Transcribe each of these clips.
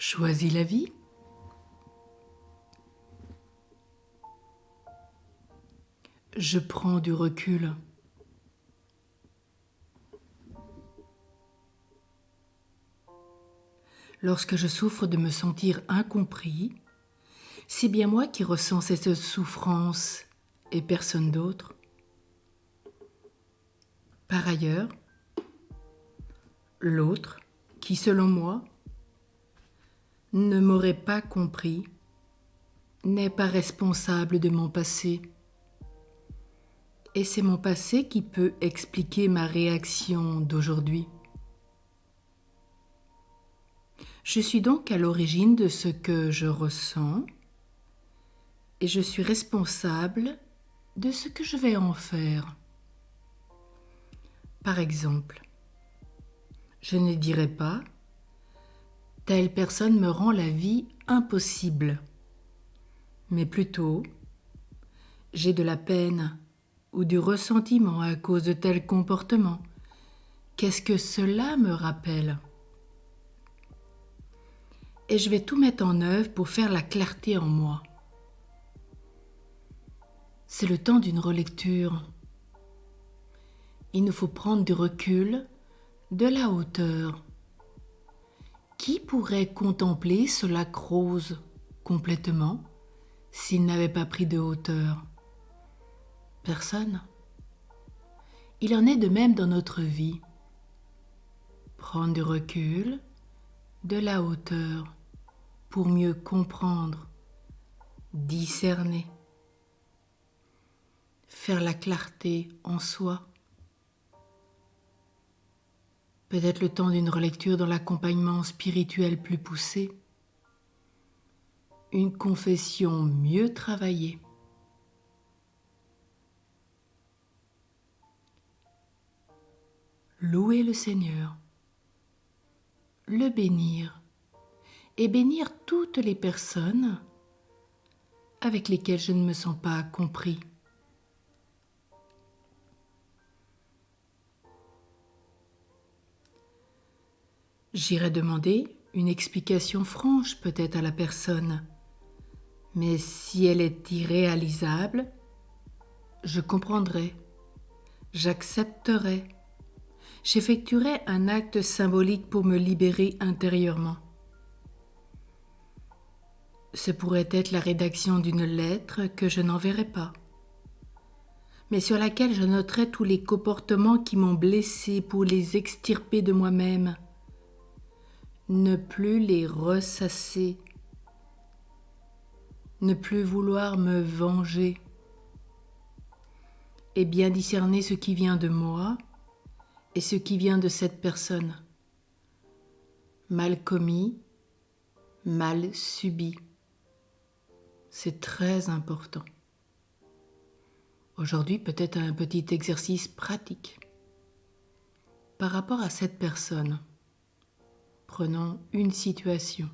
Choisis la vie. Je prends du recul. Lorsque je souffre de me sentir incompris, c'est bien moi qui ressens cette souffrance et personne d'autre. Par ailleurs, l'autre, qui selon moi, ne m'aurait pas compris, n'est pas responsable de mon passé. Et c'est mon passé qui peut expliquer ma réaction d'aujourd'hui. Je suis donc à l'origine de ce que je ressens et je suis responsable de ce que je vais en faire. Par exemple, je ne dirai pas « telle personne me rend la vie impossible », mais plutôt « j'ai de la peine ou du ressentiment à cause de tel comportement. Qu'est-ce que cela me rappelle ?» Et je vais tout mettre en œuvre pour faire la clarté en moi. C'est le temps d'une relecture. Il nous faut prendre du recul, de la hauteur. Qui pourrait contempler ce lac rose complètement s'il n'avait pas pris de hauteur? Personne. Il en est de même dans notre vie. Prendre du recul, de la hauteur, pour mieux comprendre, discerner, faire la clarté en soi. Peut-être le temps d'une relecture dans l'accompagnement spirituel plus poussé, une confession mieux travaillée. Louer le Seigneur, le bénir et bénir toutes les personnes avec lesquelles je ne me sens pas compris. J'irai demander une explication franche peut-être à la personne, mais si elle est irréalisable, je comprendrai, j'accepterai, j'effectuerai un acte symbolique pour me libérer intérieurement. Ce pourrait être la rédaction d'une lettre que je n'enverrai pas, mais sur laquelle je noterai tous les comportements qui m'ont blessé pour les extirper de moi-même. Ne plus les ressasser, ne plus vouloir me venger, et bien discerner ce qui vient de moi et ce qui vient de cette personne. Mal commis, mal subi. C'est très important. Aujourd'hui, peut-être un petit exercice pratique. Par rapport à cette personne, prenons une situation.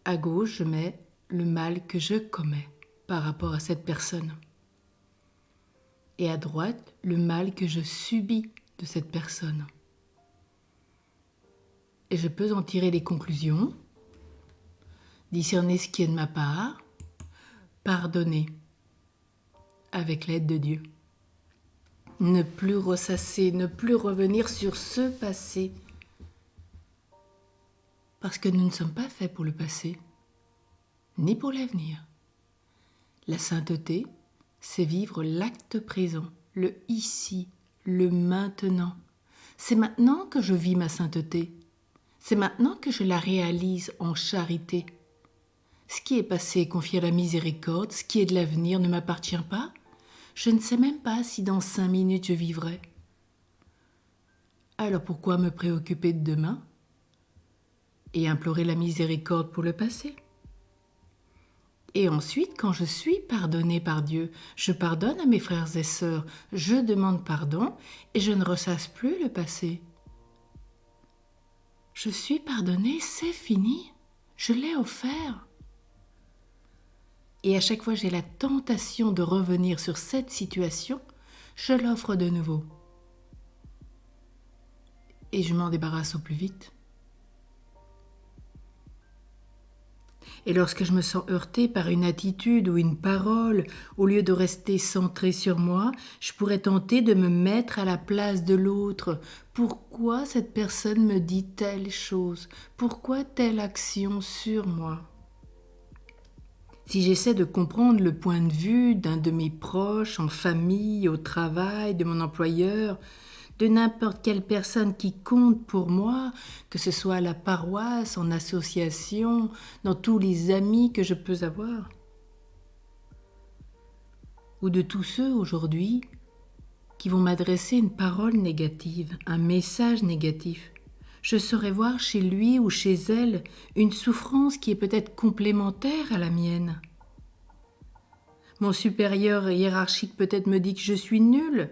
À gauche, je mets le mal que je commets par rapport à cette personne. Et à droite, le mal que je subis de cette personne. Et je peux en tirer des conclusions, discerner ce qui est de ma part, pardonner avec l'aide de Dieu. Ne plus ressasser, ne plus revenir sur ce passé. Parce que nous ne sommes pas faits pour le passé, ni pour l'avenir. La sainteté, c'est vivre l'acte présent, le ici, le maintenant. C'est maintenant que je vis ma sainteté. C'est maintenant que je la réalise en charité. Ce qui est passé est confié à la miséricorde, ce qui est de l'avenir ne m'appartient pas. Je ne sais même pas si dans 5 minutes je vivrai. Alors pourquoi me préoccuper de demain et implorer la miséricorde pour le passé? Et ensuite, quand je suis pardonnée par Dieu, je pardonne à mes frères et sœurs, je demande pardon et je ne ressasse plus le passé. Je suis pardonnée, c'est fini, je l'ai offert. Et à chaque fois j'ai la tentation de revenir sur cette situation, je l'offre de nouveau. Et je m'en débarrasse au plus vite. Et lorsque je me sens heurtée par une attitude ou une parole, au lieu de rester centrée sur moi, je pourrais tenter de me mettre à la place de l'autre. Pourquoi cette personne me dit telle chose? Pourquoi telle action sur moi? Si j'essaie de comprendre le point de vue d'un de mes proches, en famille, au travail, de mon employeur, de n'importe quelle personne qui compte pour moi, que ce soit à la paroisse, en association, dans tous les amis que je peux avoir, ou de tous ceux aujourd'hui qui vont m'adresser une parole négative, un message négatif, je saurais voir chez lui ou chez elle une souffrance qui est peut-être complémentaire à la mienne. Mon supérieur hiérarchique peut-être me dit que je suis nulle,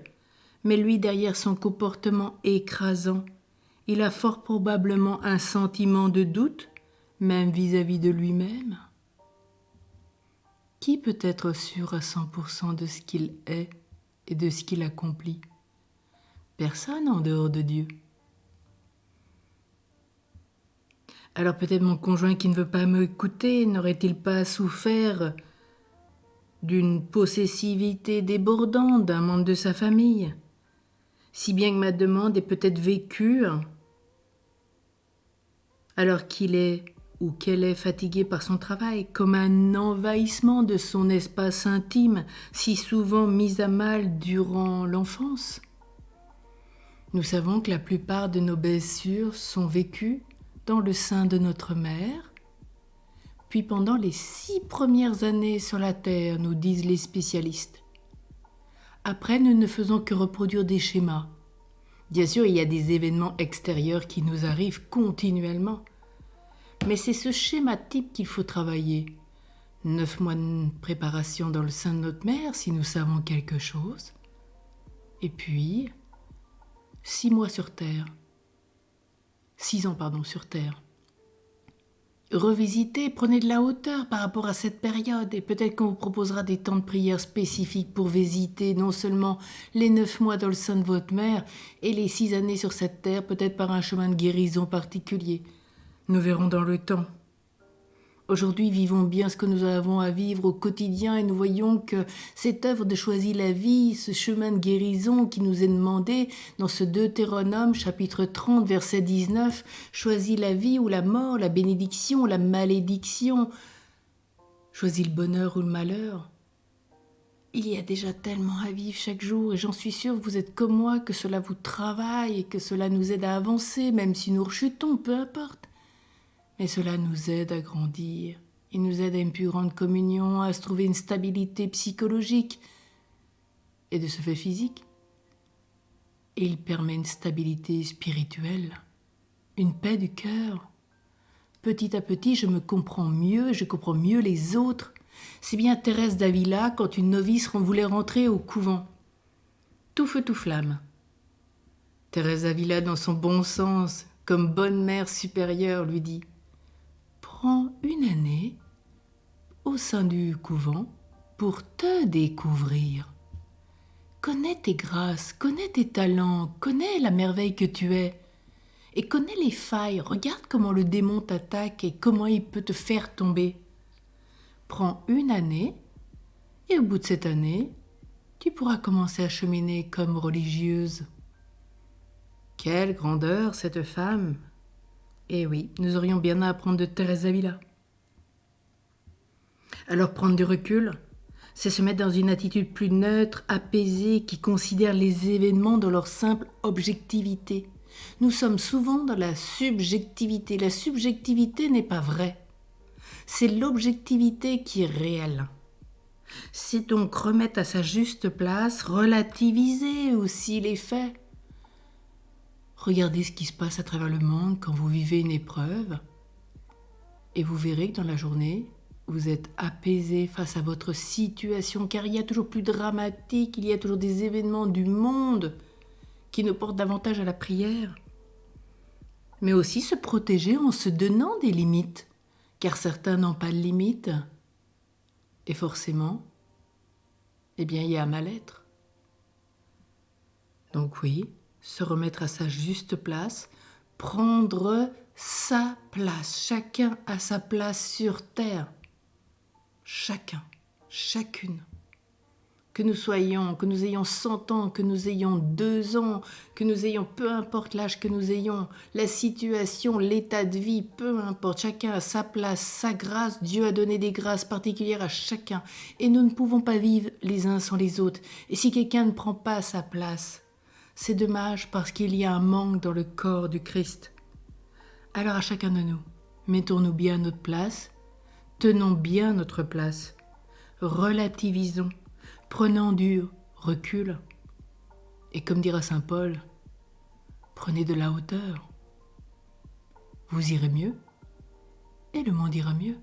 mais lui, derrière son comportement écrasant, il a fort probablement un sentiment de doute, même vis-à-vis de lui-même. Qui peut être sûr à 100% de ce qu'il est et de ce qu'il accomplit? Personne en dehors de Dieu. Alors peut-être mon conjoint qui ne veut pas m'écouter, n'aurait-il pas souffert d'une possessivité débordante d'un membre de sa famille? Si bien que ma demande est peut-être vécue alors qu'il est ou qu'elle est fatiguée par son travail, comme un envahissement de son espace intime, si souvent mis à mal durant l'enfance. Nous savons que la plupart de nos blessures sont vécues dans le sein de notre mère, puis pendant les 6 premières années sur la Terre, nous disent les spécialistes. Après, nous ne faisons que reproduire des schémas. Bien sûr, il y a des événements extérieurs qui nous arrivent continuellement. Mais c'est ce schéma type qu'il faut travailler. 9 mois de préparation dans le sein de notre mère, si nous savons quelque chose. Et puis, 6 mois sur Terre. 6 ans, sur Terre. Revisitez, prenez de la hauteur par rapport à cette période et peut-être qu'on vous proposera des temps de prière spécifiques pour visiter non seulement les 9 mois dans le sein de votre mère et les 6 années sur cette terre, peut-être par un chemin de guérison particulier. Nous verrons dans le temps. Aujourd'hui, vivons bien ce que nous avons à vivre au quotidien et nous voyons que cette œuvre de choisir la vie, ce chemin de guérison qui nous est demandé dans ce Deutéronome chapitre 30 verset 19, choisis la vie ou la mort, la bénédiction ou la malédiction, choisis le bonheur ou le malheur. Il y a déjà tellement à vivre chaque jour et j'en suis sûre que vous êtes comme moi, que cela vous travaille et que cela nous aide à avancer, même si nous rechutons, peu importe. Mais cela nous aide à grandir, il nous aide à une plus grande communion, à se trouver une stabilité psychologique et de ce fait physique. Et il permet une stabilité spirituelle, une paix du cœur. Petit à petit, je me comprends mieux, je comprends mieux les autres. C'est bien Thérèse d'Avila quand une novice voulait rentrer au couvent. Tout feu, tout flamme. Thérèse d'Avila, dans son bon sens, comme bonne mère supérieure, lui dit: prends une année au sein du couvent pour te découvrir. Connais tes grâces, connais tes talents, connais la merveille que tu es et connais les failles. Regarde comment le démon t'attaque et comment il peut te faire tomber. Prends une année et au bout de cette année, tu pourras commencer à cheminer comme religieuse. Quelle grandeur cette femme! Eh oui, nous aurions bien à apprendre de Thérèse d'Avila. Alors prendre du recul, c'est se mettre dans une attitude plus neutre, apaisée, qui considère les événements dans leur simple objectivité. Nous sommes souvent dans la subjectivité. La subjectivité n'est pas vraie. C'est l'objectivité qui est réelle. C'est donc remettre à sa juste place, relativiser aussi les faits. Regardez ce qui se passe à travers le monde quand vous vivez une épreuve et vous verrez que dans la journée, vous êtes apaisé face à votre situation car il y a toujours plus dramatique, il y a toujours des événements du monde qui nous portent davantage à la prière. Mais aussi se protéger en se donnant des limites car certains n'ont pas de limites et forcément, il y a un mal-être. Donc oui, se remettre à sa juste place, prendre sa place. Chacun a sa place sur terre. Chacun, chacune. Que nous ayons 100 ans, que nous ayons 2 ans, que nous ayons, peu importe l'âge que nous ayons, la situation, l'état de vie, peu importe, chacun a sa place, sa grâce. Dieu a donné des grâces particulières à chacun et nous ne pouvons pas vivre les uns sans les autres. Et si quelqu'un ne prend pas sa place, c'est dommage parce qu'il y a un manque dans le corps du Christ. Alors à chacun de nous, mettons-nous bien à notre place, tenons bien notre place, relativisons, prenant du recul. Et comme dira saint Paul, prenez de la hauteur. Vous irez mieux et le monde ira mieux.